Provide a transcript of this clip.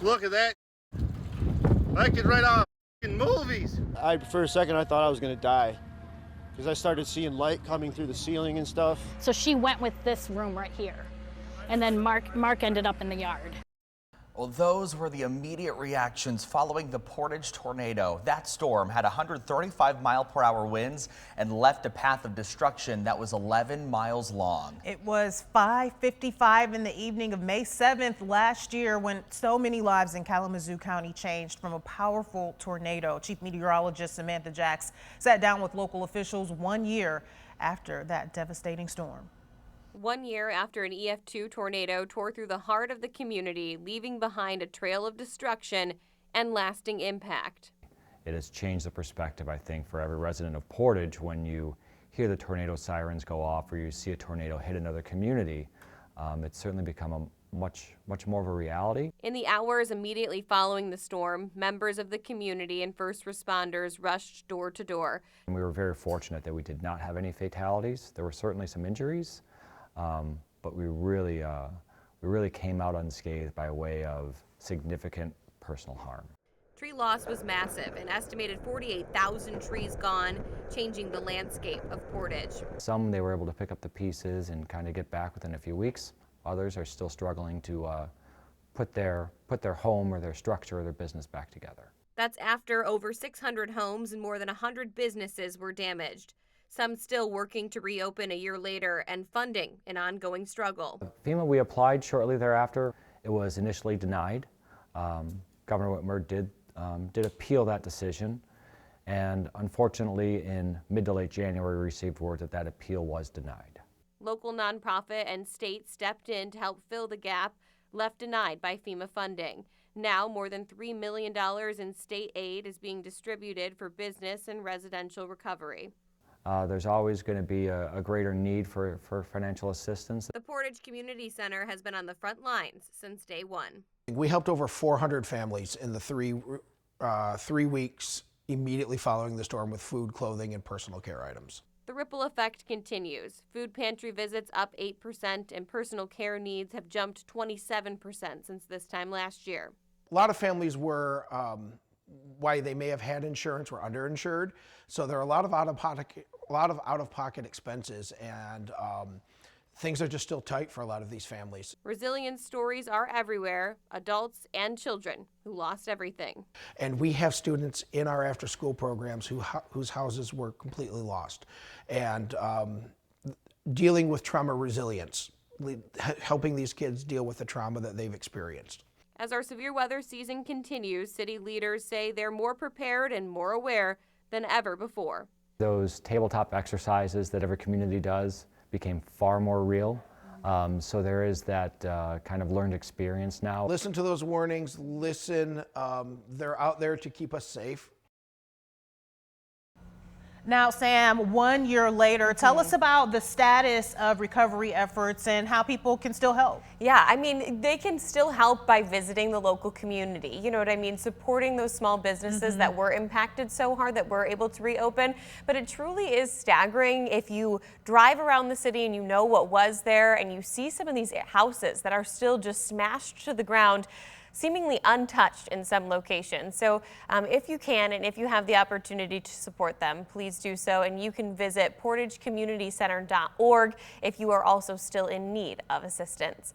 Look at that. I could write off movies. For a second, I thought I was going to die because I started seeing light coming through the ceiling and stuff. So she went with this room right here. And then Mark ended up in the yard. Well, those were the immediate reactions following the Portage tornado. That storm had 135-mile-per-hour winds and left a path of destruction that was 11 miles long. It was 5:55 in the evening of May 7th last year when so many lives in Kalamazoo County changed from a powerful tornado. Chief Meteorologist Samantha Jacks sat down with local officials 1 year after that devastating storm. 1 year after an EF-2 tornado tore through the heart of the community, leaving behind a trail of destruction and lasting impact. It has changed the perspective, I think, for every resident of Portage when you hear the tornado sirens go off or you see a tornado hit another community. It's certainly become a much more of a reality. In the hours immediately following the storm, members of the community and first responders rushed door to door. And we were very fortunate that we did not have any fatalities. There were certainly some injuries. But we really came out unscathed by way of significant personal harm. Tree loss was massive, an estimated 48,000 trees gone, changing the landscape of Portage. Some they were able to pick up the pieces and kind of get back within a few weeks. Others are still struggling to put their home or their structure or their business back together. That's after over 600 homes and more than 100 businesses were damaged. Some still working to reopen a year later and funding an ongoing struggle. FEMA, we applied shortly thereafter. It was initially denied. Governor Whitmer did appeal that decision, and unfortunately in mid to late January we received word that that appeal was denied. Local nonprofit and state stepped in to help fill the gap left denied by FEMA funding. Now more than $3 million in state aid is being distributed for business and residential recovery. There's always going to be a greater need for financial assistance. The Portage Community Center has been on the front lines since day one. We helped over 400 families in the three weeks immediately following the storm with food, clothing, and personal care items. The ripple effect continues. Food pantry visits up 8% and personal care needs have jumped 27% since this time last year. A lot of families were, why they may have had insurance, were underinsured. So there are a lot of out-of-pocket expenses, and things are just still tight for a lot of these families. Resilience stories are everywhere, adults and children who lost everything. And we have students in our after-school programs whose houses were completely lost. And dealing with trauma resilience, helping these kids deal with the trauma that they've experienced. As our severe weather season continues, city leaders say they're more prepared and more aware than ever before. Those tabletop exercises that every community does became far more real. So there is that kind of learned experience now. Listen to those warnings, listen, they're out there to keep us safe. Now, Sam, 1 year later, tell us about the status of recovery efforts and how people can still help. Yeah, I mean, they can still help by visiting the local community. You know what I mean? Supporting those small businesses that were impacted so hard that were able to reopen. But it truly is staggering if you drive around the city and you know what was there and you see some of these houses that are still just smashed to the ground, seemingly untouched in some locations. So if you can and if you have the opportunity to support them, please do so. And you can visit portagecommunitycenter.org if you are also still in need of assistance.